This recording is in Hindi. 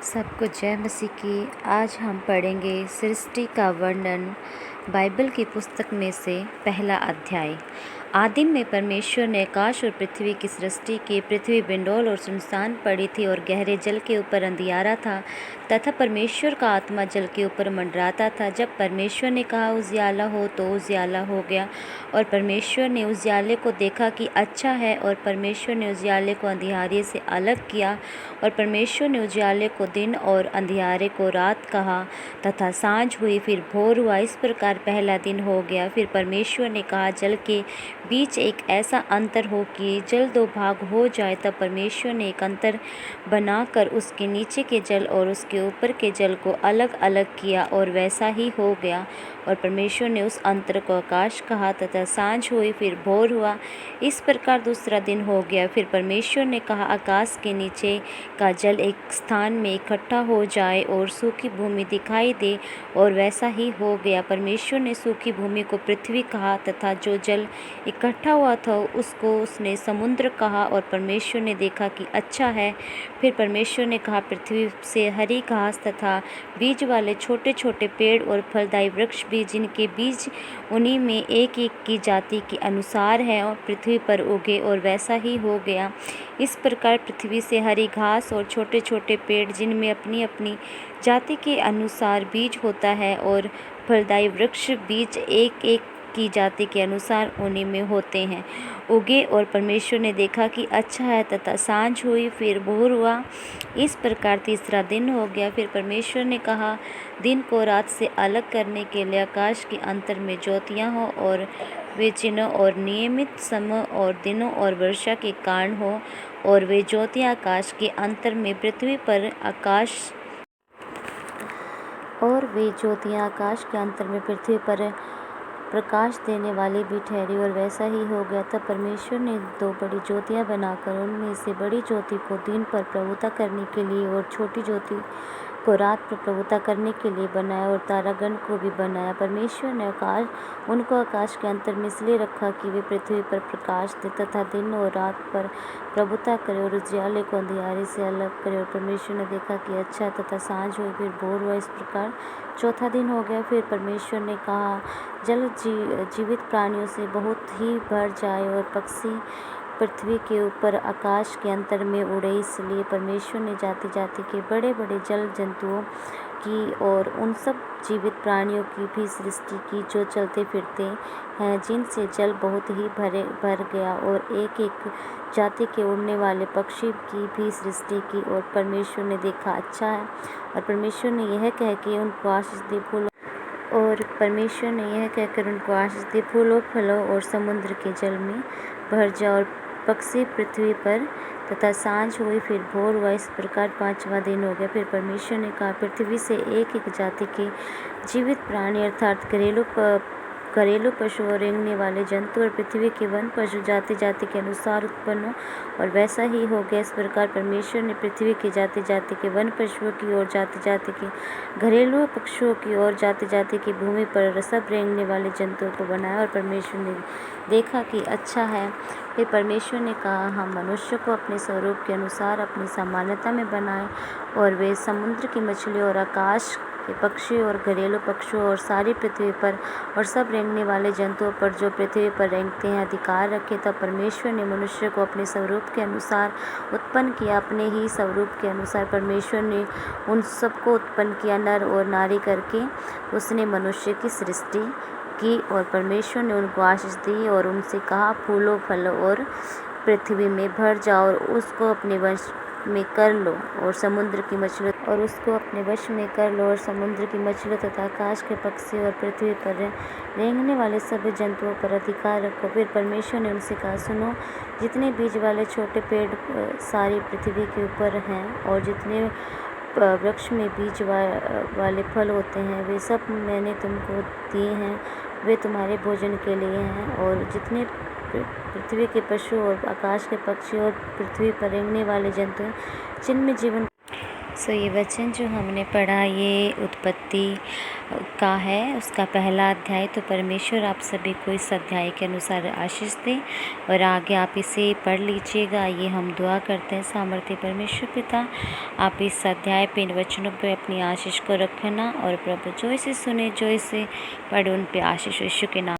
सबको जय मसीह की। आज हम पढ़ेंगे सृष्टि का वर्णन बाइबल की पुस्तक में से पहला अध्याय। आदिम में परमेश्वर ने आकाश और पृथ्वी की सृष्टि की। पृथ्वी बिंडोल और सुनसान पड़ी थी और गहरे जल के ऊपर अंधियारा था तथा परमेश्वर का आत्मा जल के ऊपर मंडराता था। जब परमेश्वर ने कहा उजियाला हो तो उजियाला हो गया। और परमेश्वर ने उजियाले को देखा कि अच्छा है। और परमेश्वर ने उजियाले को अंधियारे से अलग किया। और परमेश्वर ने उजियाले को दिन और अंधियारे को रात कहा तथा सांझ हुई, फिर भोर हुआ। इस प्रकार पहला दिन हो गया। फिर परमेश्वर ने कहा जल के बीच एक ऐसा अंतर हो कि जल दो भाग हो जाए। तब परमेश्वर ने एक अंतर बनाकर उसके नीचे के जल और उसके ऊपर के जल को अलग अलग किया और वैसा ही हो गया। और परमेश्वर ने उस अंतर को आकाश कहा तथा सांझ हुई, फिर भोर हुआ। इस प्रकार दूसरा दिन हो गया। फिर परमेश्वर ने कहा आकाश के नीचे का जल एक स्थान में इकट्ठा हो जाए और सूखी भूमि दिखाई दे, और वैसा ही हो गया। परमेश्वर ने सूखी भूमि को पृथ्वी कहा तथा जो जल इकट्ठा हुआ था उसको उसने समुद्र कहा। और परमेश्वर ने देखा कि अच्छा है। फिर परमेश्वर ने कहा पृथ्वी से हरी घास तथा बीज वाले छोटे छोटे पेड़ और फलदायी वृक्ष भी, जिनके बीज उन्हीं में एक एक की जाति के अनुसार है, और पृथ्वी पर उगे, और वैसा ही हो गया। इस प्रकार पृथ्वी से हरी घास और छोटे छोटे पेड़, जिनमें अपनी अपनी जाति के अनुसार बीज होता है, और फलदायी वृक्ष बीज एक एक की जाति के अनुसार उन्हीं में होते हैं, उगे। और परमेश्वर ने देखा कि अच्छा है तथा सांझ हुई, फिर भोर हुआ। इस प्रकार तीसरा दिन हो गया। फिर परमेश्वर ने कहा दिन को रात से अलग करने के लिए आकाश के अंतर में ज्योतियाँ हों, और वे चिन्ह और नियमित समय और दिनों और वर्षा के कारण हो। और वे ज्योतियाँ आकाश के अंतर में पृथ्वी पर प्रकाश देने वाली भी ठहरी, और वैसा ही हो गया। तब परमेश्वर ने दो बड़ी ज्योतियाँ बनाकर उनमें से बड़ी ज्योति को दिन पर प्रभुता करने के लिए और छोटी ज्योति को रात पर प्रभुता करने के लिए बनाया, और तारागण को भी बनाया। परमेश्वर ने उनको आकाश के अंतर में इसलिए रखा कि वे पृथ्वी पर प्रकाश दे तथा दिन और रात पर प्रभुता करे, और उजियाले को अंधियारे से अलग करे। और परमेश्वर ने देखा कि अच्छा, तथा सांझ हुई, फिर भोर हुआ। इस प्रकार चौथा दिन हो गया। फिर परमेश्वर ने कहा जल जीवित प्राणियों से बहुत ही भर जाए, और पक्षी पृथ्वी के ऊपर आकाश के अंतर में उड़े। इसलिए परमेश्वर ने जाति जाति के बड़े बड़े जल जंतुओं की और उन सब जीवित प्राणियों की भी सृष्टि की जो चलते फिरते हैं, जिनसे जल बहुत ही भर गया, और एक एक जाति के उड़ने वाले पक्षी की भी सृष्टि की। और परमेश्वर ने देखा अच्छा है। और परमेश्वर ने यह कह के उनको आशीष दी, फूलों फलों और समुद्र के जल में भर जाओ, और पक्षी पृथ्वी पर। तथा सांझ हुई, फिर भोर हुआ। इस प्रकार पांचवा दिन हो गया। फिर परमेश्वर ने कहा पृथ्वी से एक एक जाति के जीवित प्राणी अर्थात घरेलू पशु और रेंगने वाले जंतु और पृथ्वी के वन पशु जाति जाति के अनुसार उत्पन्न हो, और वैसा ही हो गया। इस प्रकार परमेश्वर ने पृथ्वी की जाति जाति के वन पशुओं की और जाति जाति के घरेलू पक्षियों की और जाति जाति की भूमि पर सब रेंगने वाले जंतुओं को बनाया, और परमेश्वर ने देखा कि अच्छा है। फिर परमेश्वर ने कहा हम मनुष्य को अपने स्वरूप के अनुसार अपनी सामान्यता में बनाएं, और वे समुद्र की मछली और आकाश के पक्षी और घरेलू पक्षियों और सारी पृथ्वी पर और सब रेंगने वाले जंतुओं पर जो पृथ्वी पर रेंगते हैं अधिकार रखे। तब परमेश्वर ने मनुष्य को अपने स्वरूप के अनुसार उत्पन्न किया, अपने ही स्वरूप के अनुसार परमेश्वर ने उन सबको उत्पन्न किया, नर और नारी करके उसने मनुष्य की सृष्टि की। और परमेश्वर ने उनको आशीष दी और उनसे कहा फूलों फलों और पृथ्वी में भर जाओ, और उसको अपने वश में कर लो, और समुद्र की मछलियों तथा आकाश के पक्षी और पृथ्वी पर रेंगने वाले सभी जंतुओं पर अधिकार रखो। फिर परमेश्वर ने उनसे कहा सुनो, जितने बीज वाले छोटे पेड़ सारी पृथ्वी के ऊपर हैं, और जितने वृक्ष में बीज वाले फल होते हैं, वे सब मैंने तुमको दिए हैं, वे तुम्हारे भोजन के लिए हैं। और जितने पृथ्वी के पशु और आकाश के पक्षी और पृथ्वी पर रेंगने वाले जंतु हैं, जिनमें जीवन ये वचन जो हमने पढ़ा ये उत्पत्ति का है, उसका पहला अध्याय। तो परमेश्वर आप सभी को इस अध्याय के अनुसार आशीष दे और आगे आप इसे पढ़ लीजिएगा। ये हम दुआ करते हैं। सामर्थ्य परमेश्वर पिता, आप इस अध्याय पे, इन वचनों पे अपनी आशीष को रखना और प्रभु जो इसे सुने, जो इसे पढ़े, उन पे आशीष यीशु के नाम